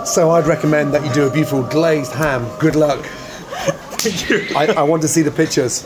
So I'd recommend that you do a beautiful glazed ham. Good luck. Thank you. I want to see the pictures.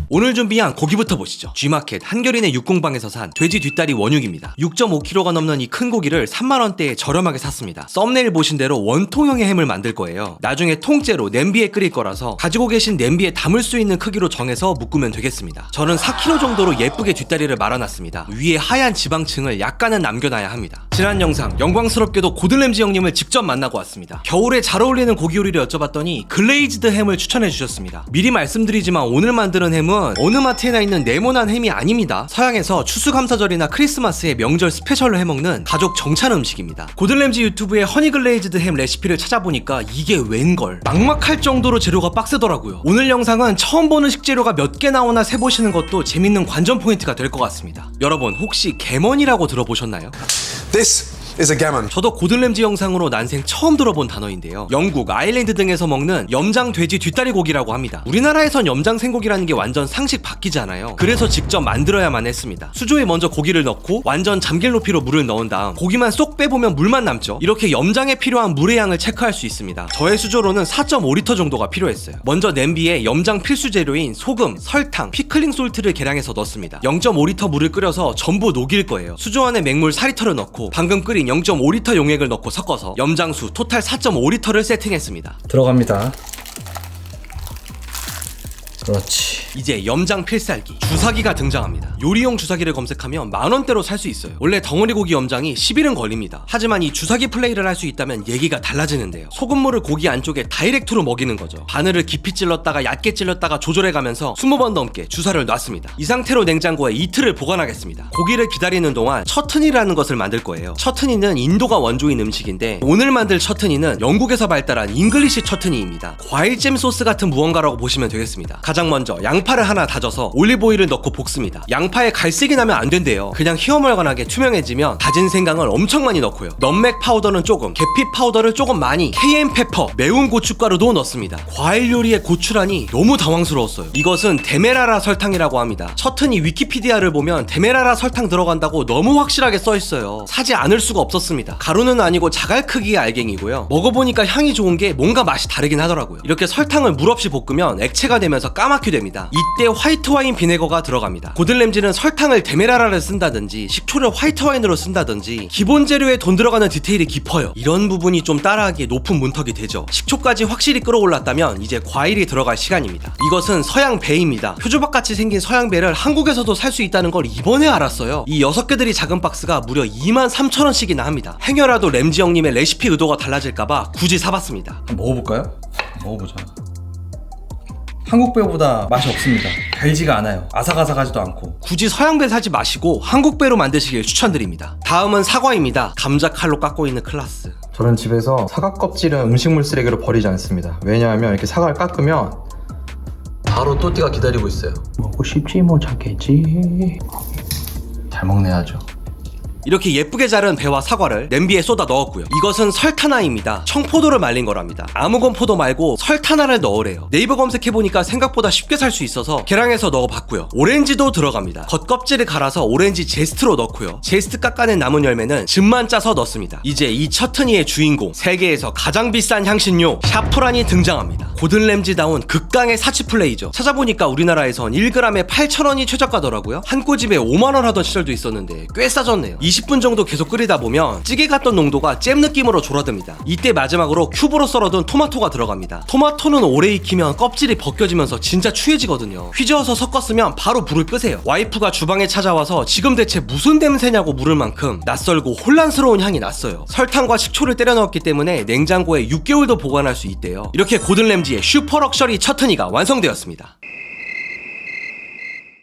오늘 준비한 고기부터 보시죠. G마켓 한겨린의 육공방에서 산 돼지 뒷다리 원육입니다. 6.5kg가 넘는 이 큰 고기를 3만원대에 저렴하게 샀습니다. 썸네일 보신 대로 원통형의 햄을 만들 거예요. 나중에 통째로 냄비에 끓일 거라서 가지고 계신 냄비에 담을 수 있는 크기로 정해서 묶으면 되겠습니다. 저는 4kg 정도로 예쁘게 뒷다리를 말아놨습니다. 위에 하얀 지방층을 약간은 남겨놔야 합니다. 지난 영상 영광스럽게도 고든 램지 형님을 직접 만나고 왔습니다. 겨울에 잘 어울리는 고기 요리를 여쭤봤더니 글레이즈드 햄을 추천해 주셨습니다. 미리 말씀드리지만 오늘 만드는 햄은 어느 마트에나 있는 네모난 햄이 아닙니다. 서양에서 추수감사절이나 크리스마스에 명절 스페셜로 해먹는 가족 정찬 음식입니다. 고든 램지 유튜브에 허니 글레이즈드 햄 레시피를 찾아보니까 이게 웬걸 막막할 정도로 재료가 빡세더라고요. 오늘 영상은 처음 보는 식재료가 몇 개 나오나 세보시는 것도 재밌는 관전 포인트가 될 것 같습니다. 여러분 혹시 개먼이라고 들어보셨나요? This is a gammon. 저도 고든 램지 영상으로 난생 처음 들어본 단어인데요. 영국, 아일랜드 등에서 먹는 염장 돼지 뒷다리 고기라고 합니다. 우리나라에선 염장 생고기라는 게 완전 상식 바뀌잖아요. 그래서 직접 만들어야만 했습니다. 수조에 먼저 고기를 넣고 완전 잠길 높이로 물을 넣은 다음 고기만 쏙 빼보면 물만 남죠. 이렇게 염장에 필요한 물의 양을 체크할 수 있습니다. 저의 수조로는 4.5리터 정도가 필요했어요. 먼저 냄비에 염장 필수 재료인 소금, 설탕, 피클링 솔트를 계량해서 넣습니다. 0.5리터 물을 끓여서 전부 녹일 거예요. 수조 안에 맹물 4리터를 넣고 방금 끓인 0.5리터 용액을 넣고 섞어서 염장수 토탈 4.5리터를 세팅했습니다. 들어갑니다. 그렇지. 이제 염장 필살기 주사기가 등장합니다. 요리용 주사기를 검색하면 만원대로 살 수 있어요. 원래 덩어리 고기 염장이 10일은 걸립니다. 하지만 이 주사기 플레이를 할 수 있다면 얘기가 달라지는데요. 소금물을 고기 안쪽에 다이렉트로 먹이는 거죠. 바늘을 깊이 찔렀다가 얕게 찔렀다가 조절해가면서 20번 넘게 주사를 놨습니다. 이 상태로 냉장고에 이틀을 보관하겠습니다. 고기를 기다리는 동안 처트니라는 것을 만들 거예요. 처트니는 인도가 원조인 음식인데 오늘 만들 처트니는 영국에서 발달한 잉글리시 처트니입니다. 과일잼 소스 같은 무언가라고 보시면 되겠습니다. 가장 먼저 양파를 하나 다져서 올리브오일을 넣고 볶습니다. 양파에 갈색이 나면 안 된대요. 그냥 희어멀건하게 투명해지면 다진 생강을 엄청 많이 넣고요. 넘맥 파우더는 조금, 계피 파우더를 조금 많이, 케이엔 페퍼, 매운 고춧가루도 넣습니다. 과일 요리에 고추라니 너무 당황스러웠어요. 이것은 데메라라 설탕이라고 합니다. 처트니 위키피디아를 보면 데메라라 설탕 들어간다고 너무 확실하게 써있어요. 사지 않을 수가 없었습니다. 가루는 아니고 자갈 크기의 알갱이고요. 먹어보니까 향이 좋은 게 뭔가 맛이 다르긴 하더라고요. 이렇게 설탕을 물 없이 볶으면 액체가 되면서 까맣게 됩니다. 이때 화이트 와인 비네거가 들어갑니다. 고든 램지는 설탕을 데메라라를 쓴다든지 식초를 화이트 와인으로 쓴다든지 기본 재료에 돈 들어가는 디테일이 깊어요. 이런 부분이 좀 따라하기에 높은 문턱이 되죠. 식초까지 확실히 끌어올랐다면 이제 과일이 들어갈 시간입니다. 이것은 서양 배입니다. 표주박같이 생긴 서양 배를 한국에서도 살 수 있다는 걸 이번에 알았어요. 이 6개들이 작은 박스가 무려 23,000원씩이나 합니다. 행여라도 램지 형님의 레시피 의도가 달라질까봐 굳이 사봤습니다. 한번 먹어볼까요? 먹어보자. 한국 배보다 맛이 없습니다. 달지가 않아요. 아삭아삭하지도 않고. 굳이 서양배 사지 마시고 한국배로 만드시길 추천드립니다. 다음은 사과입니다. 감자 칼로 깎고 있는 클라스. 저는 집에서 사과 껍질은 음식물 쓰레기로 버리지 않습니다. 왜냐하면 이렇게 사과를 깎으면 바로 또띠가 기다리고 있어요. 먹고 싶지 뭐 찾겠지. 잘 먹네 하죠. 이렇게 예쁘게 자른 배와 사과를 냄비에 쏟아 넣었고요. 이것은 설타나입니다. 청포도를 말린 거랍니다. 아무건 포도 말고 설타나를 넣으래요. 네이버 검색해보니까 생각보다 쉽게 살 수 있어서 계량해서 넣어봤고요. 오렌지도 들어갑니다. 겉껍질을 갈아서 오렌지 제스트로 넣고요. 제스트 깎아낸 남은 열매는 즙만 짜서 넣습니다. 이제 이 처트니의 주인공, 세계에서 가장 비싼 향신료 샤프란이 등장합니다. 고든 램지다운 극강의 사치 플레이죠. 찾아보니까 우리나라에선 1g에 8,000원이 최저가더라고요. 한 꼬집에 5만원 하던 시절도 있었는데 꽤 싸졌네요. 20분 정도 계속 끓이다 보면 찌개 같던 농도가 잼 느낌으로 졸아듭니다. 이때 마지막으로 큐브로 썰어둔 토마토가 들어갑니다. 토마토는 오래 익히면 껍질이 벗겨지면서 진짜 추해지거든요. 휘저어서 섞었으면 바로 불을 끄세요. 와이프가 주방에 찾아와서 지금 대체 무슨 냄새냐고 물을 만큼 낯설고 혼란스러운 향이 났어요. 설탕과 식초를 때려 넣었기 때문에 냉장고에 6개월도 보관할 수 있대요. 이렇게 고든 램지의 슈퍼 럭셔리 처트니가 완성되었습니다.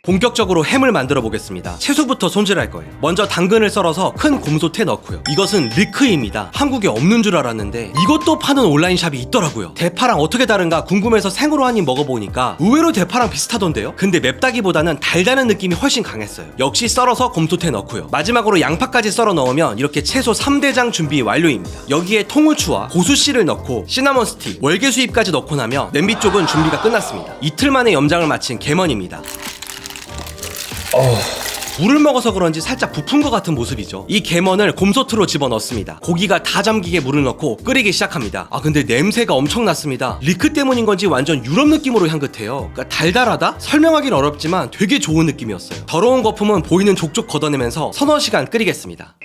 본격적으로 햄을 만들어 보겠습니다. 채소부터 손질할 거예요. 먼저 당근을 썰어서 큰 곰솥에 넣고요. 이것은 리크입니다. 한국에 없는 줄 알았는데 이것도 파는 온라인 샵이 있더라고요. 대파랑 어떻게 다른가 궁금해서 생으로 한 입 먹어보니까 의외로 대파랑 비슷하던데요. 근데 맵다기보다는 달다는 느낌이 훨씬 강했어요. 역시 썰어서 곰솥에 넣고요. 마지막으로 양파까지 썰어 넣으면 이렇게 채소 3대장 준비 완료입니다. 여기에 통후추와 고수씨를 넣고 시나몬 스틱, 월계수잎까지 넣고 나면 냄비 쪽은 준비가 끝났습니다. 이틀 만에 염장을 마친 개먼입니다. 물을 먹어서 그런지 살짝 부푼 것 같은 모습이죠. 이 게먼을 곰소트로 집어넣습니다. 고기가 다 잠기게 물을 넣고 끓이기 시작합니다. 근데 냄새가 엄청났습니다. 리크 때문인 건지 완전 유럽 느낌으로 향긋해요. 그러니까 달달하다? 설명하기는 어렵지만 되게 좋은 느낌이었어요. 더러운 거품은 보이는 족족 걷어내면서 서너 시간 끓이겠습니다.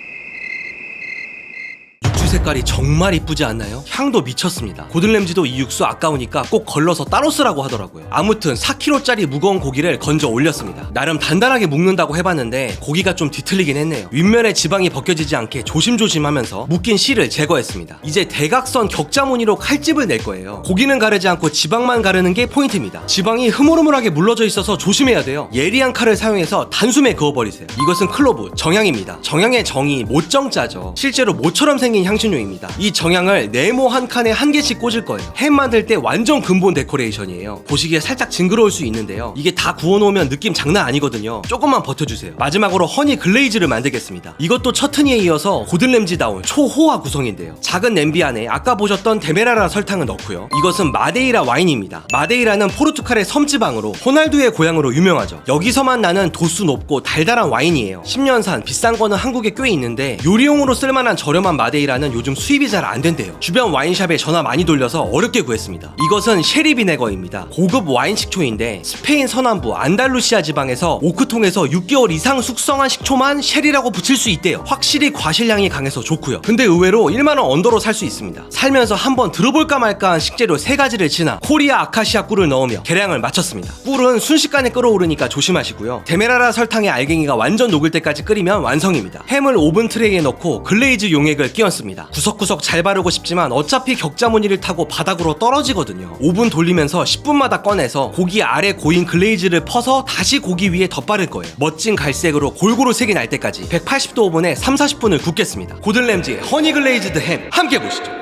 육수 색깔이 정말 이쁘지 않나요? 향도 미쳤습니다. 고든램지도 이 육수 아까우니까 꼭 걸러서 따로 쓰라고 하더라고요. 아무튼 4kg짜리 무거운 고기를 건져 올렸습니다. 나름 단단하게 묶는다고 해봤는데 고기가 좀 뒤틀리긴 했네요. 윗면에 지방이 벗겨지지 않게 조심조심 하면서 묶인 실을 제거했습니다. 이제 대각선 격자 무늬로 칼집을 낼 거예요. 고기는 가르지 않고 지방만 가르는 게 포인트입니다. 지방이 흐물흐물하게 물러져 있어서 조심해야 돼요. 예리한 칼을 사용해서 단숨에 그어버리세요. 이것은 클로브, 정향입니다. 정향의 정이 못정자죠. 실제로 모처럼 생긴 향신료입니다. 이 정향을 네모 한 칸에 한 개씩 꽂을 거예요. 햄 만들 때 완전 근본 데코레이션이에요. 보시기에 살짝 징그러울 수 있는데요. 이게 다 구워놓으면 느낌 장난 아니거든요. 조금만 버텨주세요. 마지막으로 허니 글레이즈를 만들겠습니다. 이것도 처트니에 이어서 고든램지다운 초호화 구성인데요. 작은 냄비 안에 아까 보셨던 데메라라 설탕을 넣고요. 이것은 마데이라 와인입니다. 마데이라는 포르투갈의 섬지방으로 호날두의 고향으로 유명하죠. 여기서만 나는 도수 높고 달달한 와인이에요. 10년산 비싼 거는 한국에 꽤 있는데 요리용으로 쓸만한 저렴한 마데이라는 요즘 수입이 잘 안 된대요. 주변 와인샵에 전화 많이 돌려서 어렵게 구했습니다. 이것은 쉐리 비네거입니다. 고급 와인 식초인데 스페인 서남부 안달루시아 지방에서 오크통에서 6개월 이상 숙성한 식초만 쉐리라고 붙일 수 있대요. 확실히 과실량이 강해서 좋고요. 근데 의외로 1만원 언더로 살 수 있습니다. 살면서 한번 들어볼까 말까 한 식재료 3가지를 친한 코리아 아카시아 꿀을 넣으며 계량을 마쳤습니다. 꿀은 순식간에 끓어오르니까 조심하시고요. 데메라라 설탕의 알갱이가 완전 녹을 때까지 끓이면 완성입니다. 햄을 오븐 트레이에 넣고 글레이즈 용액을 끼얹습니다. 구석구석 잘 바르고 싶지만 어차피 격자 무늬를 타고 바닥으로 떨어지거든요. 오븐 돌리면서 10분마다 꺼내서 고기 아래 고인 글레이즈를 퍼서 다시 고기 위에 덧바를 거예요. 멋진 갈색으로 골고루 색이 날 때까지 180도 오븐에 3-40분을 굽겠습니다. 고든램지의 허니 글레이즈드 햄 함께 보시죠.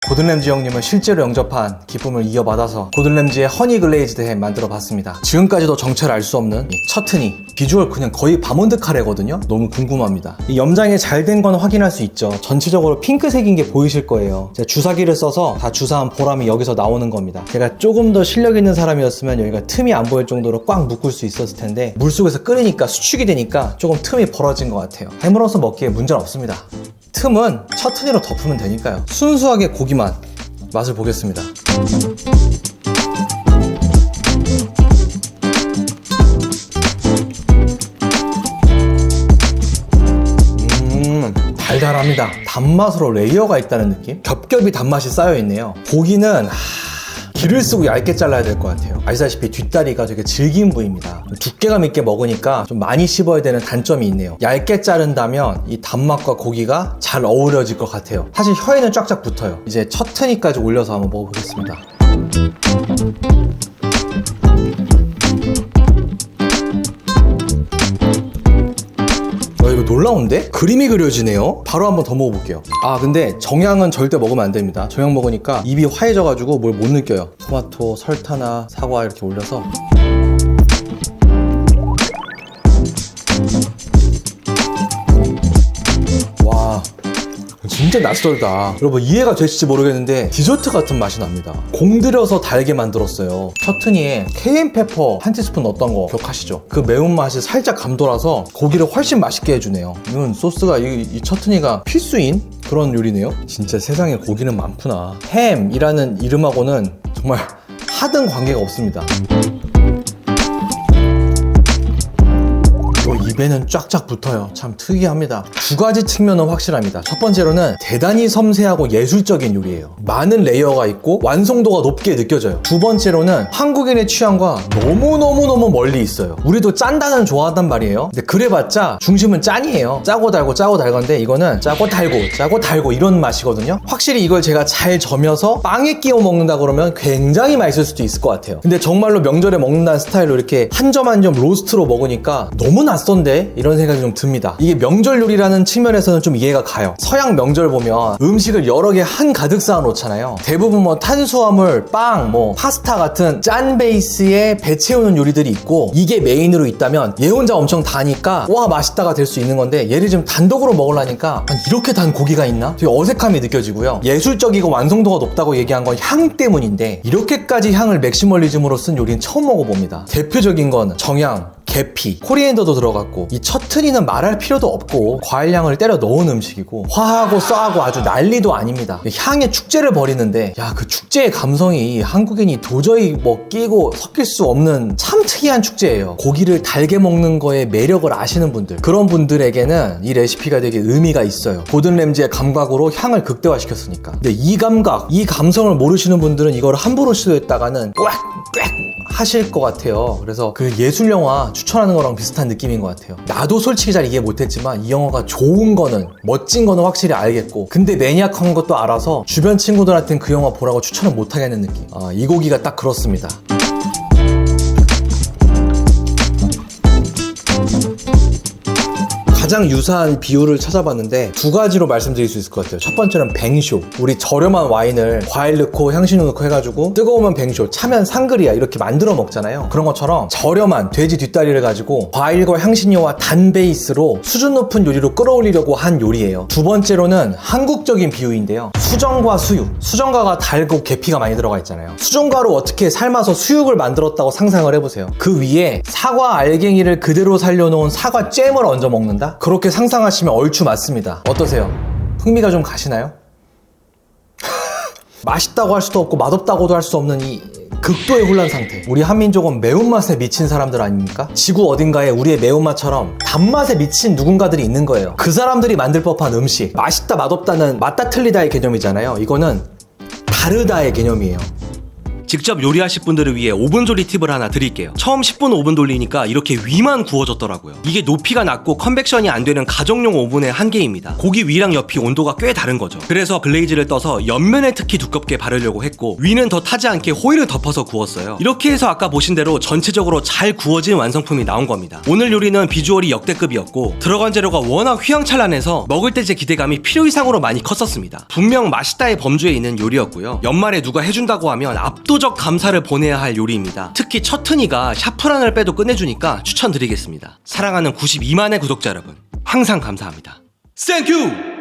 고든램지 형님을 실제로 영접한 기쁨을 이어받아서 고든램지의 허니 글레이즈드 햄 만들어 봤습니다. 지금까지도 정체를 알 수 없는 이 처트니 비주얼 그냥 거의 바몬드 카레거든요. 너무 궁금합니다. 이 염장이 잘 된 건 확인할 수 있죠. 전체적으로 핑크색인 게 보이실 거예요. 제가 주사기를 써서 다 주사한 보람이 여기서 나오는 겁니다. 제가 조금 더 실력 있는 사람이었으면 여기가 틈이 안 보일 정도로 꽉 묶을 수 있었을 텐데 물속에서 끓이니까 수축이 되니까 조금 틈이 벌어진 것 같아요. 햄으로서 먹기에 문제는 없습니다. 틈은 처트니로 덮으면 되니까요. 순수하게 고기만 맛을 보겠습니다. 달달합니다. 단맛으로 레이어가 있다는 느낌? 겹겹이 단맛이 쌓여있네요. 고기는 기를 쓰고 얇게 잘라야 될 것 같아요. 아시다시피 뒷다리가 되게 질긴 부위입니다. 두께감 있게 먹으니까 좀 많이 씹어야 되는 단점이 있네요. 얇게 자른다면 이 단맛과 고기가 잘 어우러질 것 같아요. 사실 혀에는 쫙쫙 붙어요. 이제 처트니까지 올려서 한번 먹어보겠습니다. 이거 놀라운데? 그림이 그려지네요? 바로 한번 더 먹어볼게요. 근데 정향은 절대 먹으면 안 됩니다. 정향 먹으니까 입이 화해져가지고 뭘 못 느껴요. 토마토, 설탕이나 사과 이렇게 올려서 와, 진짜 낯설다. 여러분 이해가 되실지 모르겠는데 디저트 같은 맛이 납니다. 공들여서 달게 만들었어요. 처트니에 케이엔페퍼 한 티스푼 넣었던 거 기억하시죠? 그 매운맛이 살짝 감돌아서 고기를 훨씬 맛있게 해주네요. 이건 소스가 이 처트니가 필수인 그런 요리네요. 진짜 세상에 고기는 많구나. 햄이라는 이름하고는 정말 하등 관계가 없습니다. 입에는 쫙쫙 붙어요. 참 특이합니다. 두 가지 측면은 확실합니다. 첫 번째로는 대단히 섬세하고 예술적인 요리예요. 많은 레이어가 있고 완성도가 높게 느껴져요. 두 번째로는 한국인의 취향과 너무너무너무 멀리 있어요. 우리도 짠다는 좋아한단 말이에요. 근데 그래봤자 중심은 짠이에요. 짜고 달고 짜고 달건데 이거는 짜고 달고 이런 맛이거든요. 확실히 이걸 제가 잘 저며서 빵에 끼워 먹는다 그러면 굉장히 맛있을 수도 있을 것 같아요. 근데 정말로 명절에 먹는다는 스타일로 이렇게 한 점 한 점 로스트로 먹으니까 너무 낯선데? 이런 생각이 좀 듭니다. 이게 명절 요리라는 측면에서는 좀 이해가 가요. 서양 명절 보면 음식을 여러 개 한가득 쌓아 놓잖아요. 대부분 뭐 탄수화물, 빵, 뭐 파스타 같은 짠 베이스의 배 채우는 요리들이 있고 이게 메인으로 있다면 얘 혼자 엄청 다니까 와 맛있다가 될 수 있는 건데 얘를 좀 단독으로 먹으려니까 이렇게 단 고기가 있나? 되게 어색함이 느껴지고요. 예술적이고 완성도가 높다고 얘기한 건 향 때문인데 이렇게까지 향을 맥시멀리즘으로 쓴 요리는 처음 먹어봅니다. 대표적인 건 정향, 계피, 코리앤더도 들어갔고 이 처트니는 말할 필요도 없고 과일향을 때려 넣은 음식이고 화하고 쏴하고 아주 난리도 아닙니다. 향의 축제를 벌이는데 야, 그 축제의 감성이 한국인이 도저히 뭐 끼고 섞일 수 없는 참 특이한 축제예요. 고기를 달게 먹는 거에 매력을 아시는 분들, 그런 분들에게는 이 레시피가 되게 의미가 있어요. 고든 램지의 감각으로 향을 극대화시켰으니까. 근데 이 감각, 이 감성을 모르시는 분들은 이걸 함부로 시도했다가는 꽥꽥 하실 것 같아요. 그래서 그 예술 영화 추천하는 거랑 비슷한 느낌인 것 같아요. 나도 솔직히 잘 이해 못했지만 이 영화가 좋은 거는, 멋진 거는 확실히 알겠고 근데 매니악한 것도 알아서 주변 친구들한테는 그 영화 보라고 추천을 못 하겠는 느낌. 이 고기가 딱 그렇습니다. 가장 유사한 비율을 찾아봤는데 두 가지로 말씀드릴 수 있을 것 같아요. 첫 번째는 뱅쇼. 우리 저렴한 와인을 과일 넣고 향신료 넣고 해가지고 뜨거우면 뱅쇼, 차면 상그리아 이렇게 만들어 먹잖아요. 그런 것처럼 저렴한 돼지 뒷다리를 가지고 과일과 향신료와 단 베이스로 수준 높은 요리로 끌어올리려고 한 요리예요. 두 번째로는 한국적인 비유인데요. 수정과 수육. 수정과가 달고 계피가 많이 들어가 있잖아요. 수정과로 어떻게 삶아서 수육을 만들었다고 상상을 해보세요. 그 위에 사과 알갱이를 그대로 살려놓은 사과 잼을 얹어 먹는다? 그렇게 상상하시면 얼추 맞습니다. 어떠세요? 흥미가 좀 가시나요? 맛있다고 할 수도 없고 맛없다고도 할 수 없는 이 극도의 혼란 상태. 우리 한민족은 매운맛에 미친 사람들 아닙니까? 지구 어딘가에 우리의 매운맛처럼 단맛에 미친 누군가들이 있는 거예요. 그 사람들이 만들 법한 음식. 맛있다 맛없다는 맞다 틀리다의 개념이잖아요. 이거는 다르다의 개념이에요. 직접 요리하실 분들을 위해 오븐 조리 팁을 하나 드릴게요. 처음 10분 오븐 돌리니까 이렇게 위만 구워졌더라고요. 이게 높이가 낮고 컨벡션이 안 되는 가정용 오븐의 한계입니다. 고기 위랑 옆이 온도가 꽤 다른 거죠. 그래서 글레이즈를 떠서 옆면에 특히 두껍게 바르려고 했고 위는 더 타지 않게 호일을 덮어서 구웠어요. 이렇게 해서 아까 보신 대로 전체적으로 잘 구워진 완성품이 나온 겁니다. 오늘 요리는 비주얼이 역대급이었고 들어간 재료가 워낙 휘황찬란해서 먹을 때 제 기대감이 필요 이상으로 많이 컸었습니다. 분명 맛있다의 범주에 있는 요리였고요. 연말에 누가 해준다고 하면 압도적 감사를 보내야 할 요리입니다. 특히 처트니가 샤프란을 빼도 끝내주니까 추천드리겠습니다. 사랑하는 92만의 구독자 여러분, 항상 감사합니다. 땡큐!